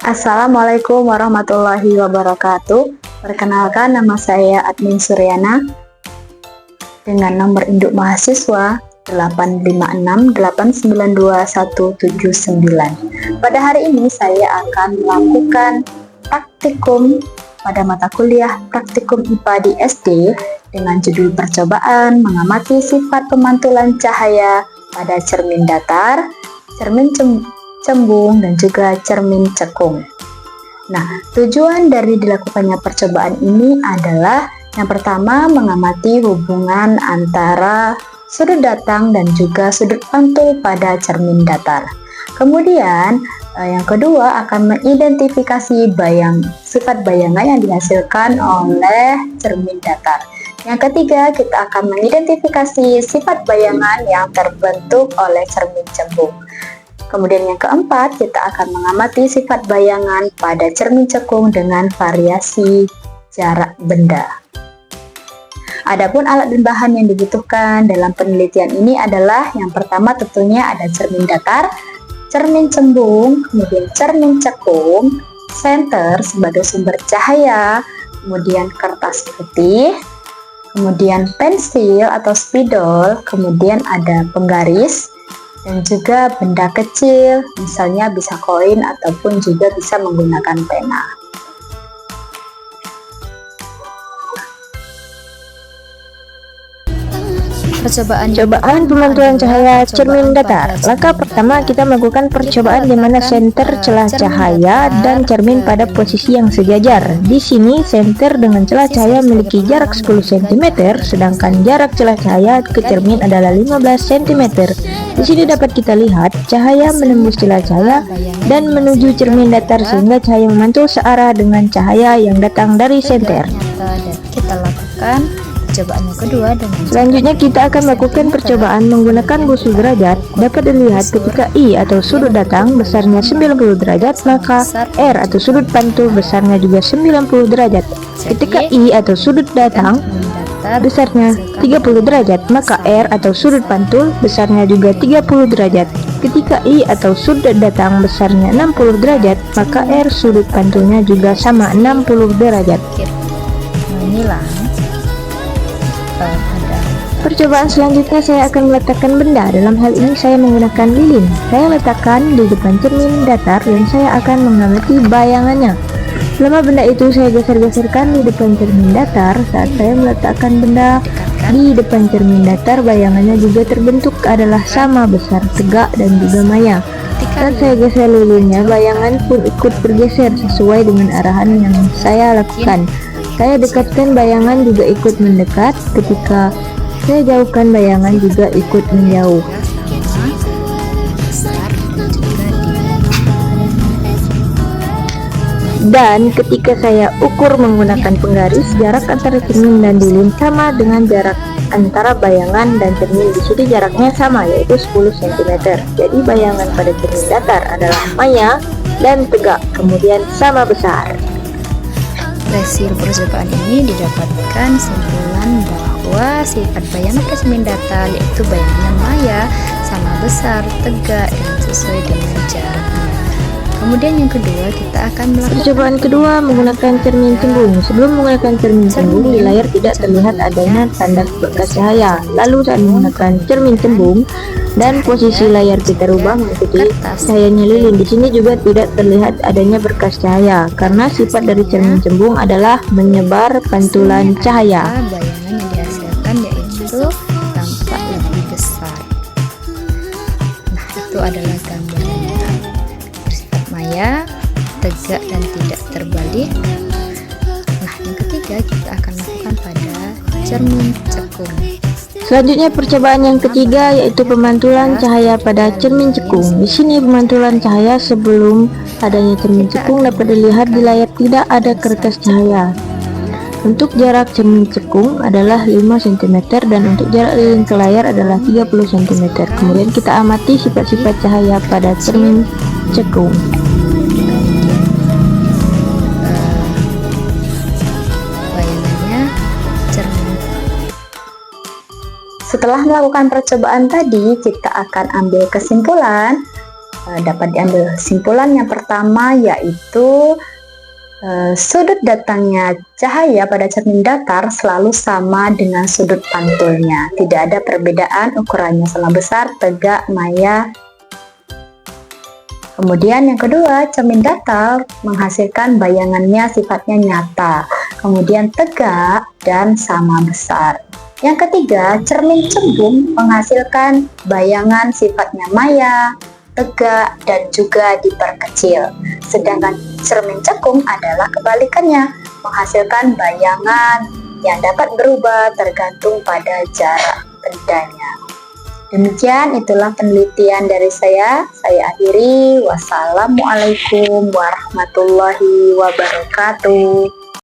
Assalamualaikum warahmatullahi wabarakatuh. Perkenalkan, nama saya Admin Suryana dengan nomor induk mahasiswa 856892179. Pada hari ini saya akan melakukan praktikum pada mata kuliah praktikum IPA di SD dengan judul percobaan mengamati sifat pemantulan cahaya pada cermin datar, cermin cembung, dan juga cermin cekung. Nah, tujuan dari dilakukannya percobaan ini adalah yang pertama, mengamati hubungan antara sudut datang dan juga sudut pantul pada cermin datar. Kemudian, yang kedua akan mengidentifikasi sifat bayangan yang dihasilkan oleh cermin datar. Yang ketiga, kita akan mengidentifikasi sifat bayangan yang terbentuk oleh cermin cembung. Kemudian yang keempat, kita akan mengamati sifat bayangan pada cermin cekung dengan variasi jarak benda. Adapun alat dan bahan yang dibutuhkan dalam penelitian ini adalah yang pertama tentunya ada cermin datar, cermin cembung, kemudian cermin cekung, senter sebagai sumber cahaya, kemudian kertas putih, kemudian pensil atau spidol, kemudian ada penggaris, dan juga benda kecil, misalnya bisa koin ataupun juga bisa menggunakan pena. Percobaan pemantulan cahaya cermin datar. Langkah pertama, kita melakukan percobaan di mana senter celah cahaya dan cermin pada posisi yang sejajar. Di sini senter dengan celah cahaya memiliki jarak 10 cm, sedangkan jarak celah cahaya ke cermin adalah 15 cm. Di sini dapat kita lihat cahaya menembus celah cahaya dan menuju cermin datar sehingga cahaya memantul searah dengan cahaya yang datang dari senter. Kita lakukan percobaan yang kedua dengan selanjutnya kita akan melakukan percobaan menggunakan busu derajat. Dapat dilihat ketika I atau sudut datang besarnya 90 derajat, maka R atau sudut pantul besarnya juga 90 derajat. Ketika I atau sudut datang besarnya 30 derajat, maka R atau sudut pantul besarnya juga 30 derajat. Ketika I atau sudut datang besarnya 60 derajat, maka R sudut pantulnya juga sama 60 derajat. Inilah percobaan selanjutnya, saya akan meletakkan benda. Dalam hal ini saya menggunakan lilin. Saya letakkan di depan cermin datar dan saya akan mengamati bayangannya. Selama benda itu saya geser-geserkan di depan cermin datar. Saat saya meletakkan benda di depan cermin datar, bayangannya juga terbentuk adalah sama besar, tegak, dan juga maya. Saat saya geser lilinnya, bayangan pun ikut bergeser sesuai dengan arahan yang saya lakukan. Saya dekatkan, bayangan juga ikut mendekat. Ketika saya jauhkan, bayangan juga ikut menjauh. Dan ketika saya ukur menggunakan penggaris, jarak antara cermin dan lilin sama dengan jarak antara bayangan dan cermin. Di sini jaraknya sama, yaitu 10 cm. Jadi bayangan pada cermin datar adalah maya dan tegak, kemudian sama besar. Hasil percobaan ini didapatkan simpulan bahwa sifat bayangan pada cermin datar yaitu bayangannya maya, sama besar, tegak, dan sesuai dengan jaraknya. Kemudian yang kedua, kita akan melakukan percobaan kedua menggunakan cermin cembung. Sebelum menggunakan cermin cembung, di layar tidak terlihat adanya tanda berkas cahaya. Lalu saat menggunakan cermin cembung dan posisi layar kita rubah mengikuti cahayanya lilin. Di sini juga tidak terlihat adanya berkas cahaya karena sifat dari cermin cembung adalah menyebar pantulan cahaya. Bayangan yang dihasilkan yaitu tampak lebih besar. Nah, itu adalah gambarannya. Bersifat maya, tegak, dan tidak terbalik. Nah, yang ketiga kita akan lakukan pada cermin cekung. Selanjutnya percobaan yang ketiga yaitu pemantulan cahaya pada cermin cekung. Di sini pemantulan cahaya sebelum adanya cermin cekung dapat dilihat di layar tidak ada kertas cahaya. Untuk jarak cermin cekung adalah 5 cm dan untuk jarak lilin ke layar adalah 30 cm. Kemudian kita amati sifat-sifat cahaya pada cermin cekung. Setelah melakukan percobaan tadi, kita akan ambil kesimpulan dapat diambil kesimpulan yang pertama, yaitu sudut datangnya cahaya pada cermin datar selalu sama dengan sudut pantulnya. Tidak ada perbedaan ukurannya sama besar, tegak, maya. Kemudian yang kedua, cermin datar menghasilkan bayangannya sifatnya nyata, kemudian tegak dan sama besar. Yang ketiga, cermin cembung menghasilkan bayangan sifatnya maya, tegak, dan juga diperkecil. Sedangkan cermin cekung adalah kebalikannya, menghasilkan bayangan yang dapat berubah tergantung pada jarak bendanya. Demikian, itulah penelitian dari saya. Saya akhiri. Wassalamualaikum warahmatullahi wabarakatuh.